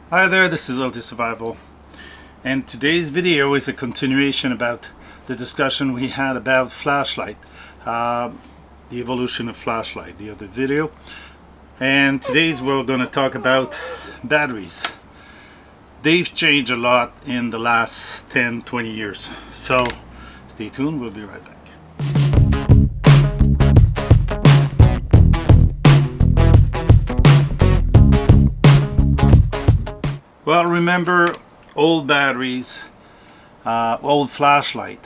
Hi there, this is Ulti Survival, and today's video is a continuation about the discussion we had about flashlight, the evolution of flashlight, the other video. And today's we're going to talk about batteries. They've changed a lot in the last 10-20 years, so stay tuned, we'll be right back. Well, remember old batteries, old flashlight,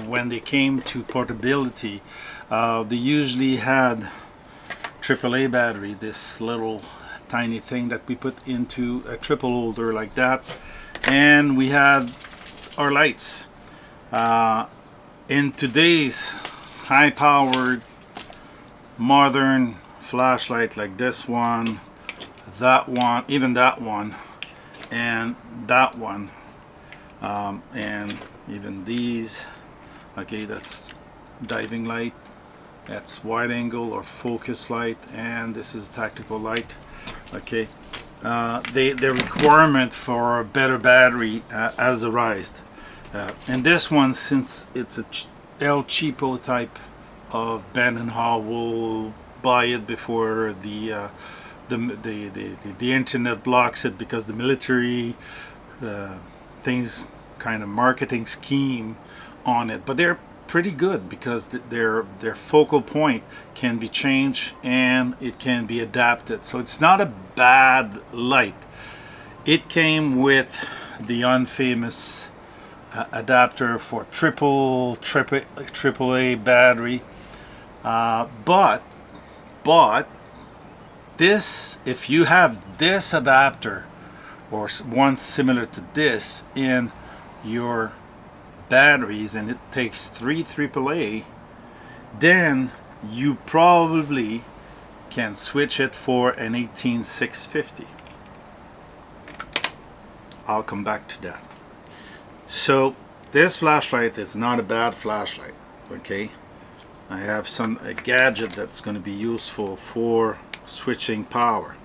when they came to portability, they usually had AAA battery, this little tiny thing that we put into a triple holder like that, and we had our lights. In today's high-powered modern flashlight like this one, that one, even that one, and that one, and even these, okay, that's diving light, that's wide angle or focus light, and this is tactical light. Okay, the requirement for a better battery has arisen, and this one, since it's a El Cheapo type of bend and how we'll buy it before the internet blocks it, because the military things kind of marketing scheme on it, but they're pretty good because their focal point can be changed and it can be adapted, so it's not a bad light. It came with the unfamous adapter for AAA battery, but this, if you have this adapter or one similar to this in your batteries, and it takes 3 AAA, then you probably can switch it for an 18650. I'll come back to that. So this flashlight is not a bad flashlight, okay? I have a gadget that's going to be useful for switching power.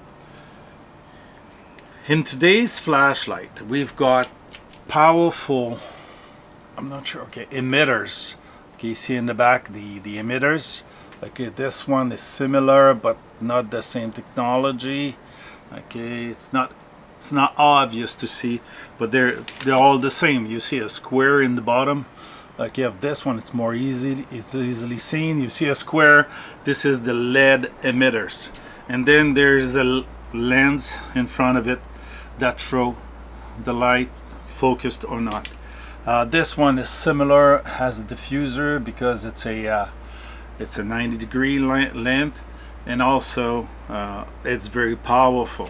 In today's flashlight, we've got powerful, I'm not sure, okay, emitters. Okay, you see in the back the emitters. Okay, this one is similar but not the same technology. Okay, it's not obvious to see, but they're all the same. You see a square in the bottom. Like you have this one, it's more easy, it's easily seen. You see a square, this is the LED emitters, and then there's a lens in front of it that show the light focused or not. This one is similar, has a diffuser because it's a 90-degree lamp, and also it's very powerful.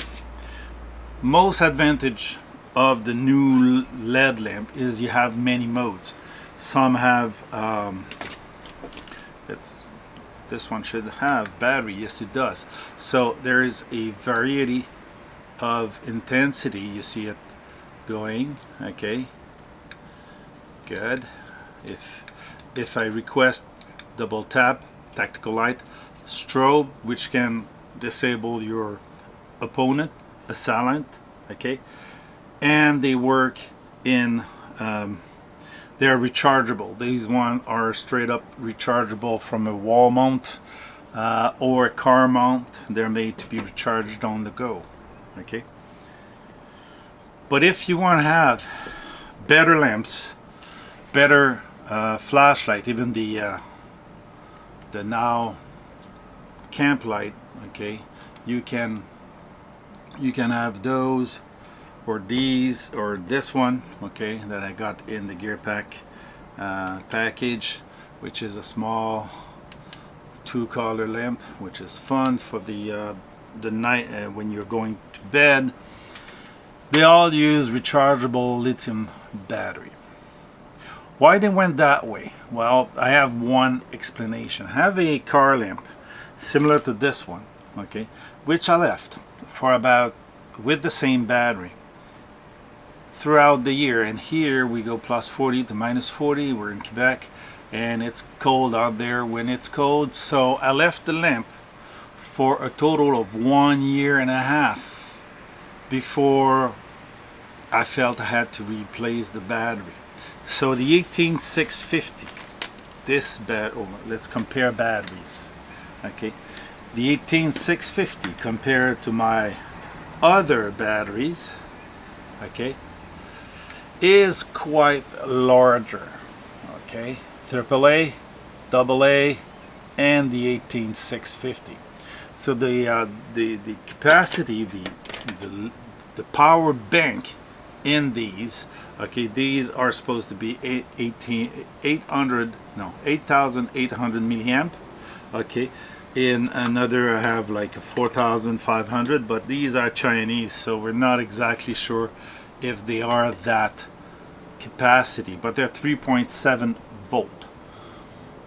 Most advantage of the new LED lamp is you have many modes. Some have this one should have battery, yes it does. So there is a variety of intensity. You see it going, okay, good. If I request double tap, tactical light, strobe, which can disable your opponent, assailant, okay, and they work in they're rechargeable. These ones are straight up rechargeable from a wall mount or a car mount. They're made to be recharged on the go, okay. But if you want to have better lamps, better flashlight, even the now camp light, okay, you can have those, or these, or this one, okay, that I got in the gear pack package, which is a small 2-color lamp, which is fun for the night when you're going to bed. They all use rechargeable lithium battery. Why they went that way? Well, I have one explanation. I have a car lamp similar to this one, okay, which I left for about, with the same battery, throughout the year. And here we go plus 40 to minus 40. We're in Quebec and it's cold out there when it's cold, so I left the lamp for a total of 1.5 years before I felt I had to replace the battery. So the 18650, this let's compare batteries. Okay, the 18650 compared to my other batteries, okay, is quite larger. Okay, AAA, AA, and the 18650. So the capacity, the power bank in these, okay, these are supposed to be 8,800 milliamp. Okay, in another I have like a 4,500, but these are Chinese, so we're not exactly sure if they are that capacity, but they're 3.7 volt.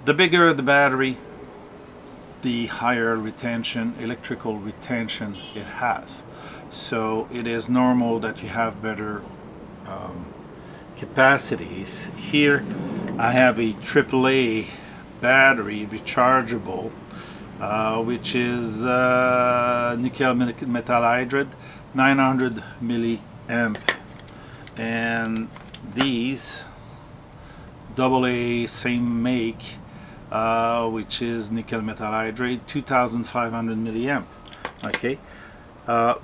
The bigger the battery, the higher retention, electrical retention it has. So it is normal that you have better capacities. Here I have a AAA battery rechargeable, which is nickel metal hydride, 900 milliamp, and these AA same make, which is nickel metal hydride, 2500 milliamp. Okay,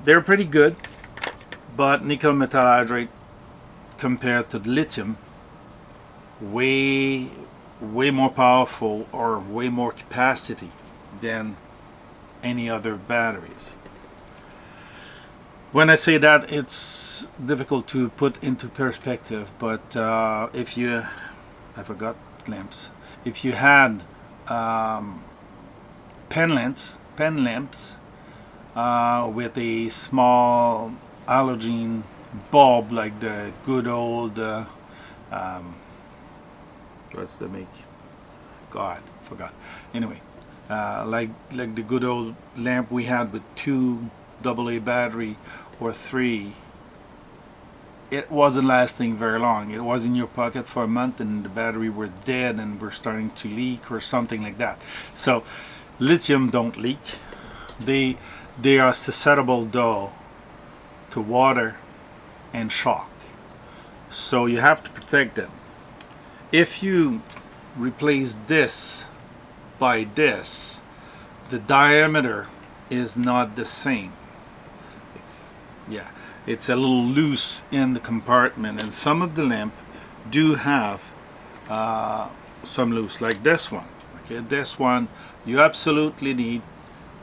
they're pretty good, but nickel metal hydride compared to the lithium, way more powerful, or way more capacity than any other batteries. When I say that, it's difficult to put into perspective, but if you, I forgot lamps, if you had pen lamps with a small halogen bulb, like the good old what's the make, God, forgot, anyway, like the good old lamp we had with 2 AA battery or 3, it wasn't lasting very long. It was in your pocket for a month and the battery were dead and were starting to leak or something like that. So lithium don't leak. They are susceptible though to water and shock, so you have to protect them. If you replace this by this, the diameter is not the same. Yeah, it's a little loose in the compartment, and some of the lamp do have some loose, like this one. Okay, this one you absolutely need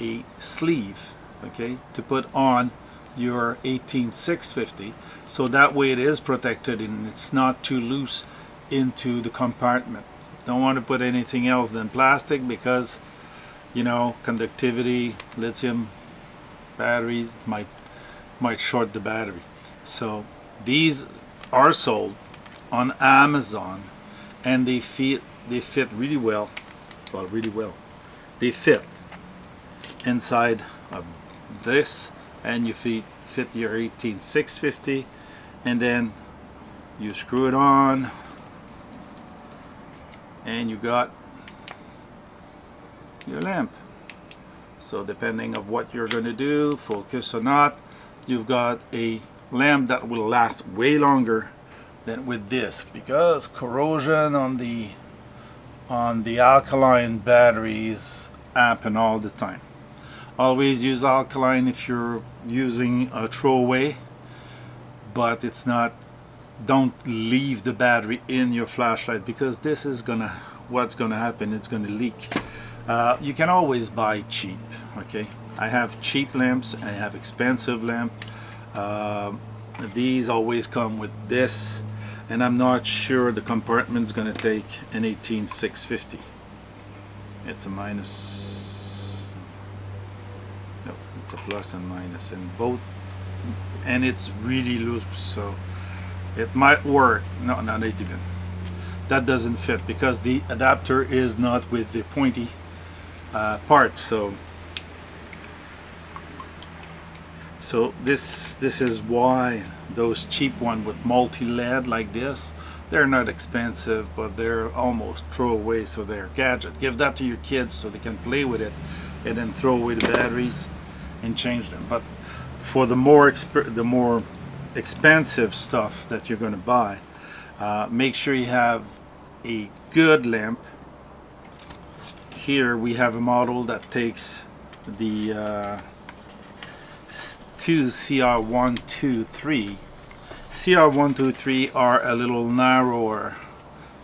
a sleeve, okay, to put on your 18650, so that way it is protected and it's not too loose into the compartment. Don't want to put anything else than plastic, because you know, conductivity, lithium batteries might short the battery. So these are sold on Amazon, and they fit really well. Well, really well. They fit inside of this, and you fit your 18650, and then you screw it on, and you got your lamp. So depending of what you're going to do, focus or not, you've got a lamp that will last way longer than with this, because corrosion on the alkaline batteries happen all the time. Always use alkaline if you're using a throwaway, but it's not, don't leave the battery in your flashlight, because this is what's gonna happen, it's gonna leak. You can always buy cheap, okay? I have cheap lamps, I have expensive lamp. These always come with this, and I'm not sure the compartment's gonna take an 18650. It's a minus, no, it's a plus and minus in both, and it's really loose, so it might work. No, not even. That doesn't fit because the adapter is not with the pointy part. So this is why those cheap one with multi-LED like this, they're not expensive, but they're almost throwaway, so they're gadget. Give that to your kids so they can play with it, and then throw away the batteries and change them. But for the more expensive stuff that you're going to buy, make sure you have a good lamp. Here we have a model that takes the two CR123. CR123 are a little narrower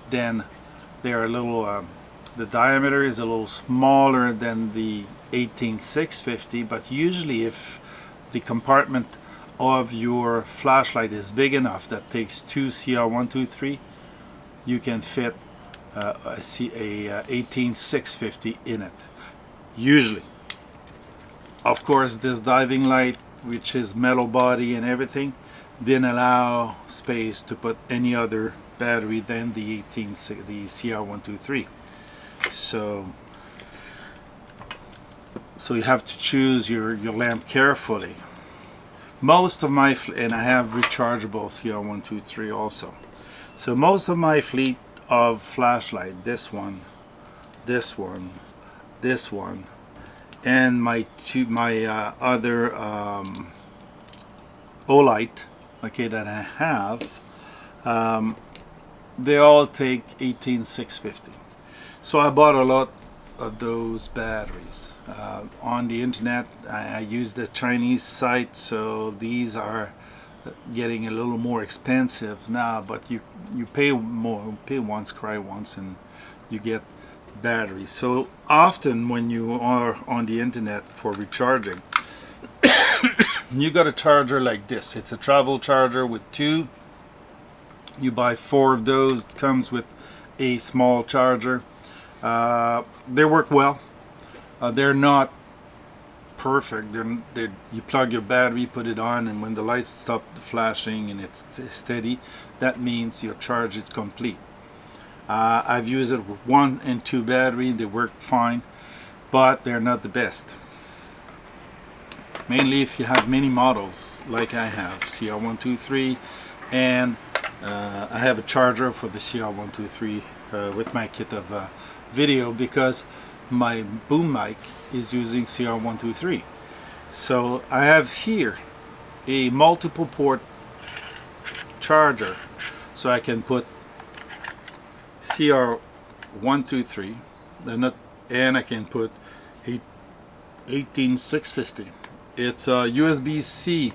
than they are a little. The diameter is a little smaller than the 18650, but usually if the compartment of your flashlight is big enough that takes two CR123, you can fit a 18650 in it, usually. Of course, this diving light, which is metal body and everything, didn't allow space to put any other battery than the CR123. So you have to choose your lamp carefully. Most of my and I have rechargeable CR123 also. So most of my fleet of flashlight, this one, this one, this one, and my other Olight, okay, that I have, they all take 18650. So I bought a lot of those batteries on the internet. I use the Chinese site, so these are getting a little more expensive now, but you pay more, pay once, cry once, and you get batteries. So often when you are on the internet for recharging, you got a charger like this. It's a travel charger with two. You buy 4 of those. It comes with a small charger. They work well. They're not perfect. You plug your battery, put it on, and when the lights stop flashing and it's steady, that means your charge is complete. I've used it with 1 and 2 battery. They work fine, but they're not the best. Mainly if you have many models like I have, CR123, and I have a charger for the CR123 with my kit of video, because my boom mic is using CR123. So I have here a multiple port charger, so I can put CR123 and I can put 18650. It's USB-C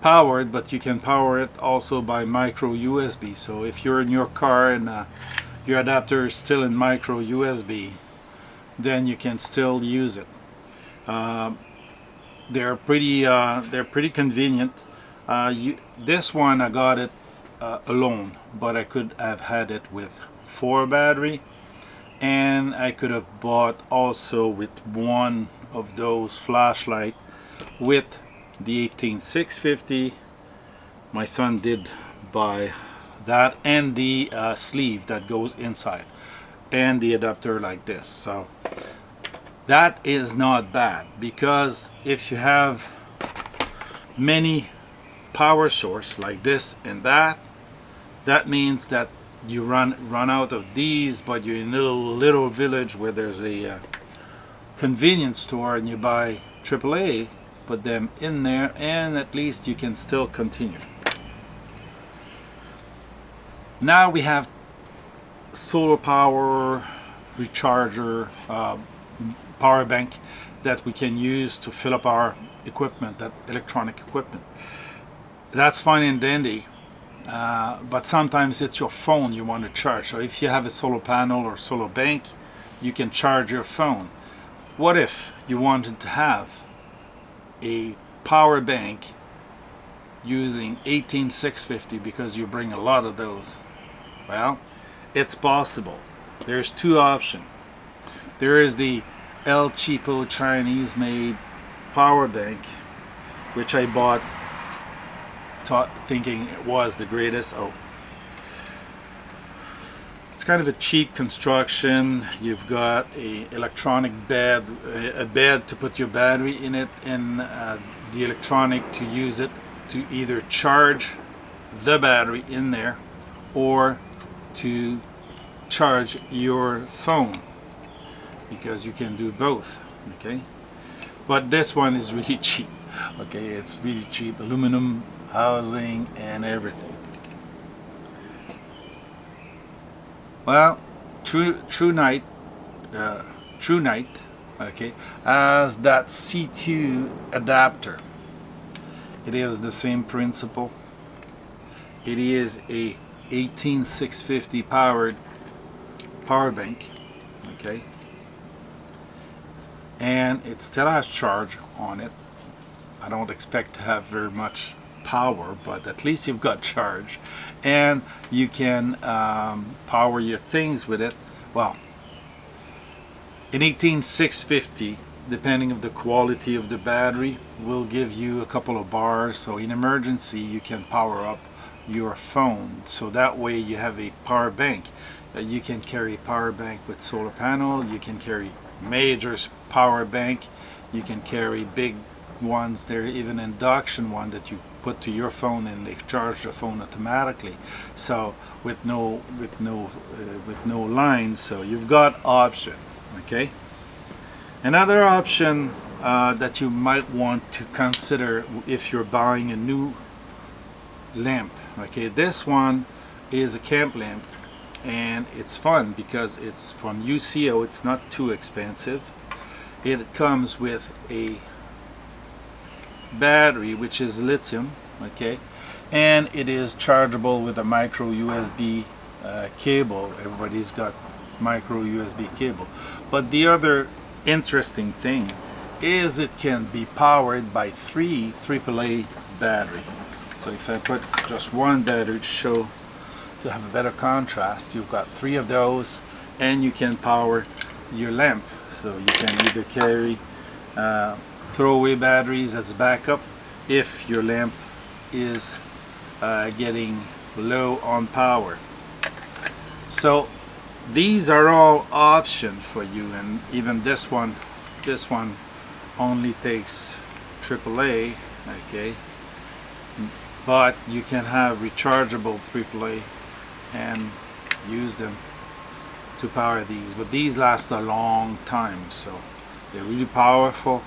powered, but you can power it also by micro USB. So if you're in your car and your adapter is still in micro USB, then you can still use it. They're pretty convenient. This one I got it alone, but I could have had it with 4 battery, and I could have bought also with one of those flashlight with the 18650. My son did buy that, and the sleeve that goes inside, and the adapter like this. So that is not bad, because if you have many power source like this and that means that you run out of these, but you're in a little village where there's a convenience store and you buy AAA, put them in there, and at least you can still continue. Now we have solar power recharger, power bank that we can use to fill up our equipment, that electronic equipment. That's fine and dandy, but sometimes it's your phone you want to charge. So if you have a solar panel or solar bank, you can charge your phone. What if you wanted to have a power bank using 18650, because you bring a lot of those? Well, it's possible. There's 2 options. There is the El Cheapo Chinese made power bank, which I bought thinking it was the greatest. Oh, it's kind of a cheap construction. You've got a electronic bed, a bed to put your battery in it, and the electronic to use it to either charge the battery in there or to charge your phone, because you can do both. Okay, but this one is really cheap. Okay, it's really cheap, aluminum housing and everything. Well, True Night, okay, has that C2 adapter. It is the same principle. It is a 18650 powered power bank, okay, and it still has charge on it. I don't expect to have very much power, but at least you've got charge, and you can power your things with it. Well, an 18650, depending on the quality of the battery, will give you a couple of bars, so in emergency you can power up your phone. So that way you have a power bank. You can carry a power bank with solar panel, you can carry major power bank, you can carry big ones. There are even induction one that you put to your phone and they charge the phone automatically, so with no lines. So you've got option. Okay, another option that you might want to consider if you're buying a new lamp. Okay, this one is a camp lamp, and it's fun because it's from UCO. It's not too expensive. It comes with a battery which is lithium, okay, and it is chargeable with a micro USB cable. Everybody's got micro USB cable, but the other interesting thing is it can be powered by 3 AAA battery. So if I put just one battery to have a better contrast, you've got 3 of those, and you can power your lamp. So you can either carry throwaway batteries as backup if your lamp is getting low on power. So these are all options for you, and even this one only takes AAA, okay, but you can have rechargeable AAA and use them to power these, but these last a long time, so they're really powerful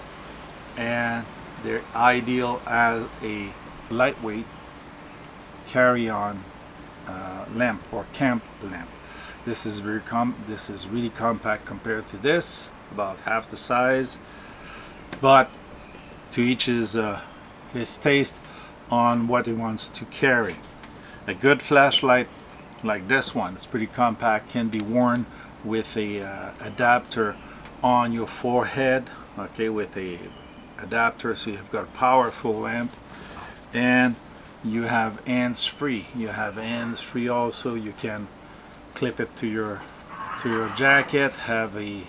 and they're ideal as a lightweight carry-on lamp or camp lamp. This is really compact compared to this, about half the size, but to each his taste on what he wants to carry. A good flashlight like this one, it's pretty compact, can be worn with a adapter on your forehead, okay, with a adapter, so you've got a powerful lamp, and you have hands-free. You have hands-free also. You can clip it to your jacket, have a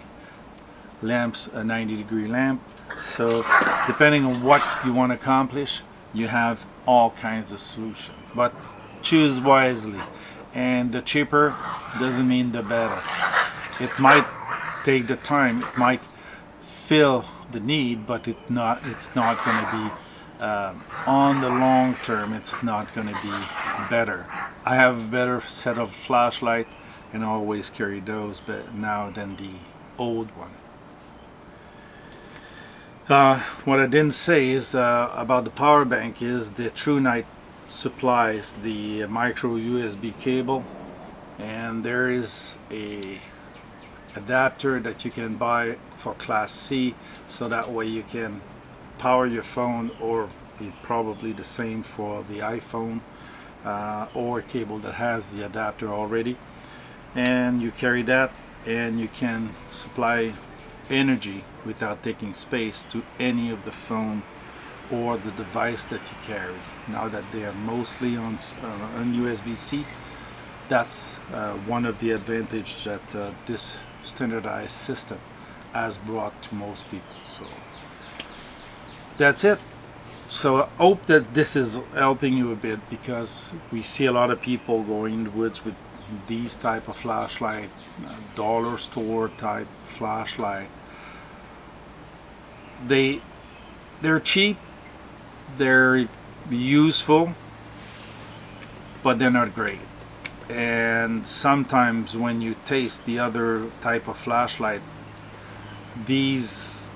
90-degree lamp. So depending on what you want to accomplish, you have all kinds of solutions, but choose wisely. And the cheaper doesn't mean the better. It might take the time, it might fill the need, but it's not going to be on the long term, it's not going to be better. I have a better set of flashlight and I always carry those but now than the old one. What I didn't say is about the power bank is the True Night supplies the micro USB cable, and there is a adapter that you can buy for Class C, so that way you can power your phone, or probably the same for the iPhone, or a cable that has the adapter already, and you carry that and you can supply energy without taking space to any of the phone or the device that you carry. Now that they are mostly on USB-C, that's one of the advantages that this standardized system has brought to most people. So that's it. So I hope that this is helping you a bit, because we see a lot of people going in the woods with these type of flashlight, dollar store type flashlight. They're cheap, they're useful, but they're not great. And sometimes when you taste the other type of flashlight, these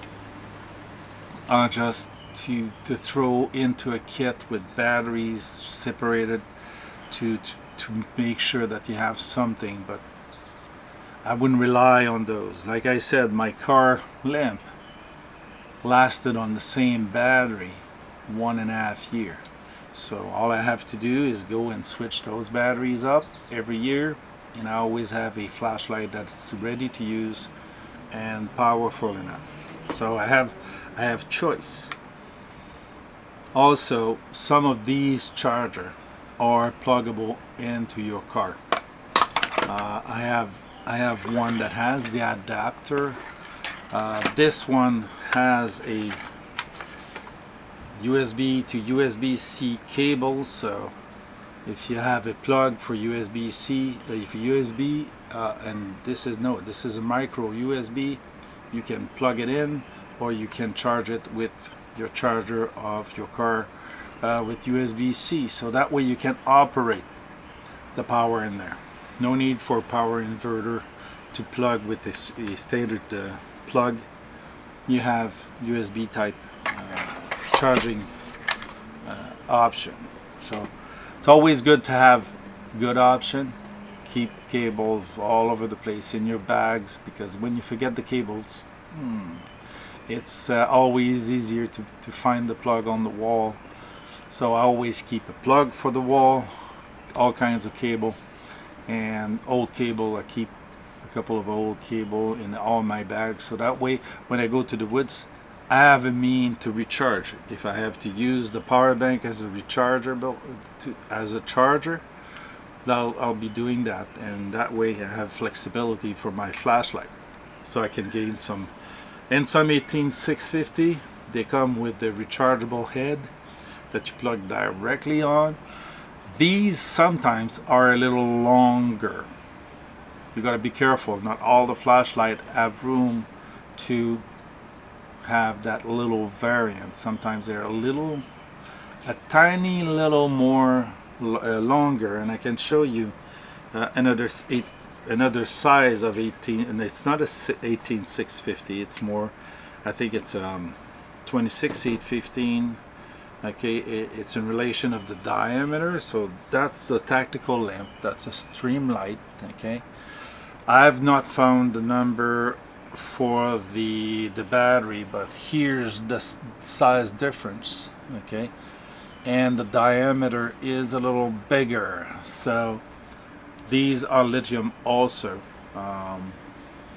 are just to throw into a kit with batteries separated to make sure that you have something, but I wouldn't rely on those. Like I said, my car lamp lasted on the same battery 1.5 years. So all I have to do is go and switch those batteries up every year, and I always have a flashlight that's ready to use and powerful enough. So I have choice. Also, some of these chargers are pluggable into your car. I have one that has the adapter. This one has a USB to USB-C cable, so if you have a plug for USB-C, and this is a micro USB, you can plug it in, or you can charge it with your charger of your car with USB-C, so that way you can operate the power in there. No need for power inverter to plug with a standard plug. You have USB type charging option. So it's always good to have good option. Keep cables all over the place in your bags, because when you forget the cables, it's always easier to find the plug on the wall. So I always keep a plug for the wall, all kinds of cable, and old cable. I keep a couple of old cable in all my bags, so that way when I go to the woods, I have a mean to recharge it. If I have to use the power bank as a recharger, as a charger, I'll be doing that, and that way I have flexibility for my flashlight, so I can gain some. And some 18650, they come with the rechargeable head that you plug directly on. These sometimes are a little longer. You got to be careful. Not all the flashlight have room to have that little variant. Sometimes they're a tiny little more longer, and I can show you another size of 18, and it's not a 18650. It's more, I think it's 26815. Okay, it's in relation of the diameter. So that's the tactical lamp. That's a stream light. Okay, I've not found the number for the battery, but here's the size difference. Okay, and the diameter is a little bigger. So these are lithium also.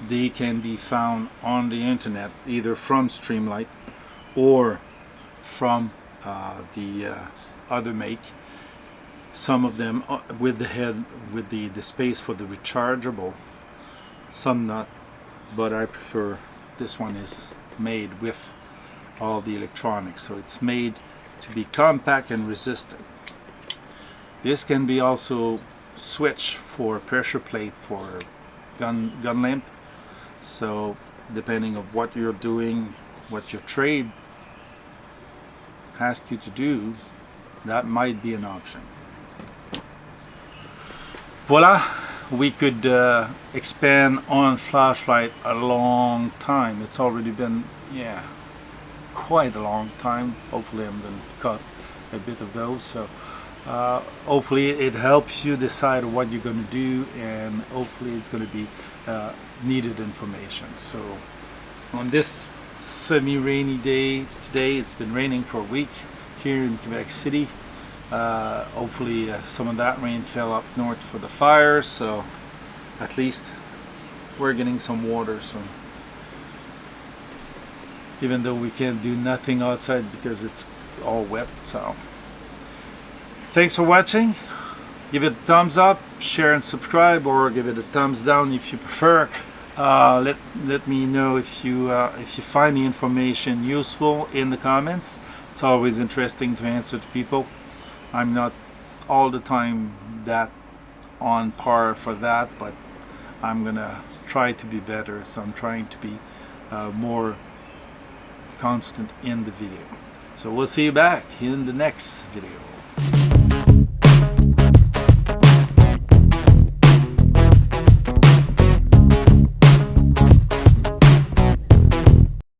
They can be found on the internet, either from Streamlight or from the other make. Some of them with the head, with the space for the rechargeable, some not, but I prefer this one is made with all the electronics, so it's made to be compact and resistant. This can be also switch for pressure plate for gun lamp, so depending on what you're doing, what your trade asks you to do, that might be an option. Voila, we could expand on flashlight a long time. It's already been, yeah, quite a long time. Hopefully I'm going to cut a bit of those, so hopefully it helps you decide what you're going to do, and hopefully it's going to be needed information. So on this semi-rainy day today, it's been raining for a week here in Quebec City. Hopefully some of that rain fell up north for the fire, so at least we're getting some water. So even though we can't do nothing outside because it's all wet. So thanks for watching. Give it a thumbs up, share and subscribe, or give it a thumbs down if you prefer. Let me know if you find the information useful in the comments. It's always interesting to answer to people. I'm not all the time that on par for that, but I'm gonna try to be better, so I'm trying to be more constant in the video. So we'll see you back in the next video.